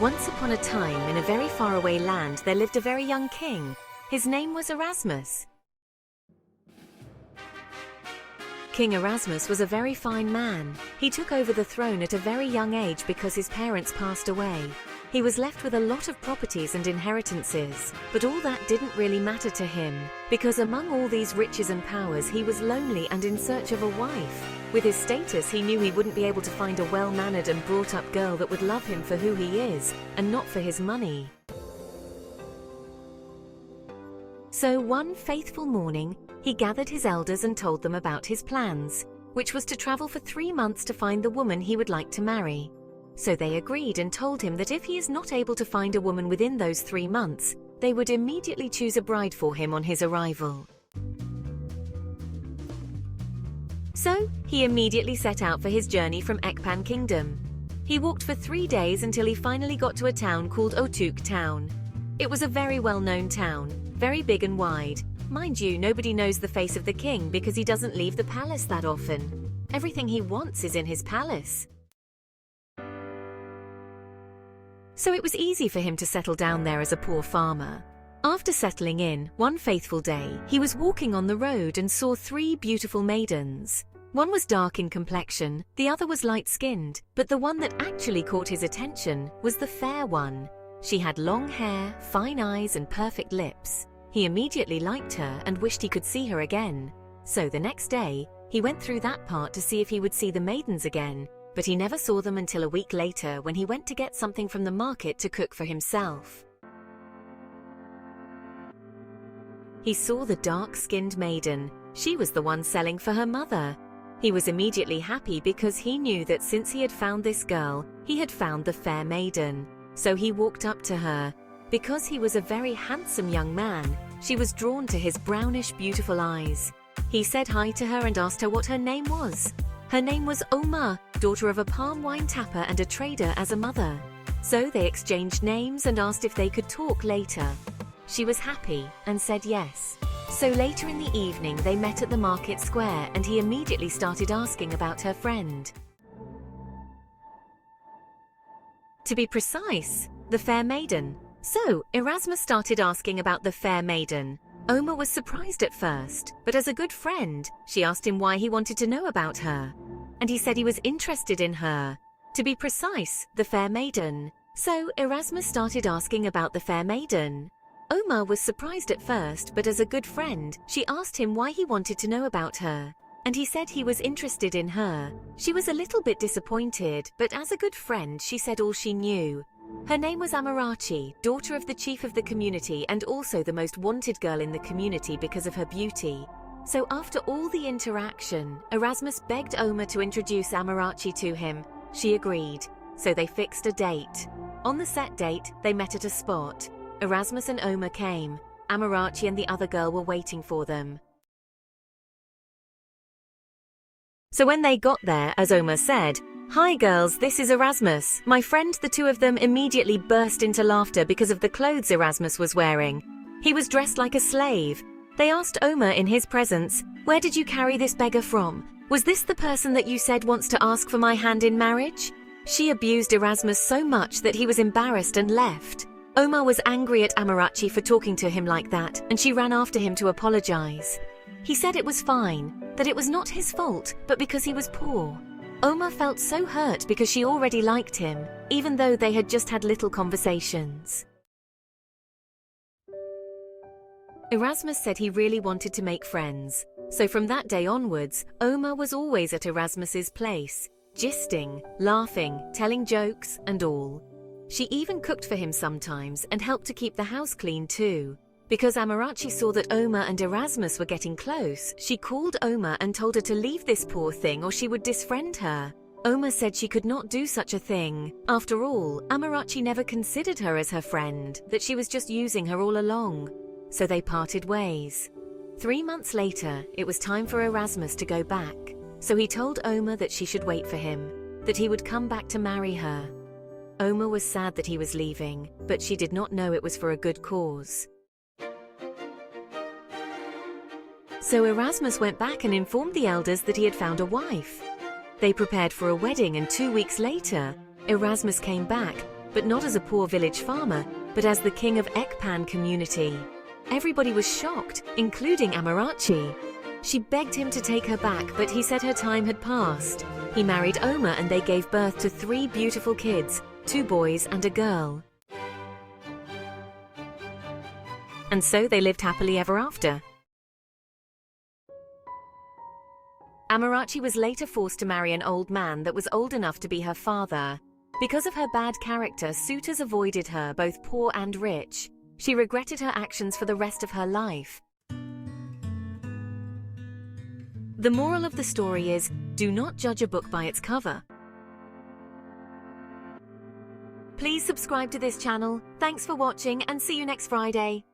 Once upon a time, in a very faraway land, there lived a very young king. His name was Erasmus. King Erasmus was a very fine man. He took over the throne at a very young age because his parents passed away. He was left with a lot of properties and inheritances, but all that didn't really matter to him, because among all these riches and powers he was lonely and in search of a wife. With his status, he knew he wouldn't be able to find a well-mannered and brought-up girl that would love him for who he is, and not for his money. So one faithful morning, he gathered his elders and told them about his plans, which was to travel for 3 months to find the woman he would like to marry. So they agreed and told him that if he is not able to find a woman within those 3 months, they would immediately choose a bride for him on his arrival. So he immediately set out for his journey from Ekpan Kingdom. He walked for 3 days until he finally got to a town called Otuk Town. It was a very well-known town, very big and wide. Mind you, nobody knows the face of the king because he doesn't leave the palace that often. Everything he wants is in his palace. So it was easy for him to settle down there as a poor farmer. After settling in, one faithful day, he was walking on the road and saw 3 beautiful maidens. One was dark in complexion, the other was light-skinned, but the one that actually caught his attention was the fair one. She had long hair, fine eyes, and perfect lips. He immediately liked her and wished he could see her again. So the next day, he went through that part to see if he would see the maidens again, but he never saw them until a week later when he went to get something from the market to cook for himself. He saw the dark-skinned maiden. She was the one selling for her mother. He was immediately happy because he knew that since he had found this girl, he had found the fair maiden. So he walked up to her. Because he was a very handsome young man, she was drawn to his brownish, beautiful eyes. He said hi to her and asked her what her name was. Her name was Oma, daughter of a palm wine tapper and a trader as a mother. So they exchanged names and asked if they could talk later. She was happy and said yes. So later in the evening they met at the market square and he immediately started asking about her friend. To be precise, the fair maiden. So Erasmus started asking about the fair maiden. Oma was surprised at first, but as a good friend, she asked him why he wanted to know about her. And he said he was interested in her. To be precise, the fair maiden. So Erasmus started asking about the fair maiden. Oma was surprised at first, but as a good friend, she asked him why he wanted to know about her. And he said he was interested in her. She was a little bit disappointed, but as a good friend, she said all she knew. Her name was Amarachi, daughter of the chief of the community and also the most wanted girl in the community because of her beauty. So after all the interaction, Erasmus begged Oma to introduce Amarachi to him. She agreed, so they fixed a date. On the set date, they met at a spot. Erasmus and Oma came. Amarachi and the other girl were waiting for them. So when they got there, as Oma said, "Hi girls, this is Erasmus, my friend." The two of them immediately burst into laughter because of the clothes Erasmus was wearing. He was dressed like a slave. They asked Oma in his presence, "Where did you carry this beggar from? Was this the person that you said wants to ask for my hand in marriage?" She abused Erasmus so much that he was embarrassed and left. Oma was angry at Amarachi for talking to him like that, and she ran after him to apologize. He said it was fine, that it was not his fault, but because he was poor. Oma felt so hurt because she already liked him, even though they had just had little conversations. Erasmus said he really wanted to make friends, so from that day onwards, Oma was always at Erasmus's place, gisting, laughing, telling jokes and all. She even cooked for him sometimes and helped to keep the house clean too. Because Amarachi saw that Oma and Erasmus were getting close, she called Oma and told her to leave this poor thing or she would disfriend her. Oma said she could not do such a thing. After all, Amarachi never considered her as her friend, that she was just using her all along. So they parted ways. 3 months later, it was time for Erasmus to go back. So he told Oma that she should wait for him, that he would come back to marry her. Oma was sad that he was leaving, but she did not know it was for a good cause. So Erasmus went back and informed the elders that he had found a wife. They prepared for a wedding and 2 weeks later, Erasmus came back. but not as a poor village farmer, but as the king of Ekpan community. Everybody was shocked, including Amarachi. She begged him to take her back, but he said her time had passed. He married Oma and they gave birth to 3 beautiful kids, 2 boys and a girl. And so they lived happily ever after. Amarachi was later forced to marry an old man that was old enough to be her father. Because of her bad character, suitors avoided her, both poor and rich. She regretted her actions for the rest of her life. The moral of the story is, do not judge a book by its cover. Please subscribe to this channel. Thanks for watching and see you next Friday.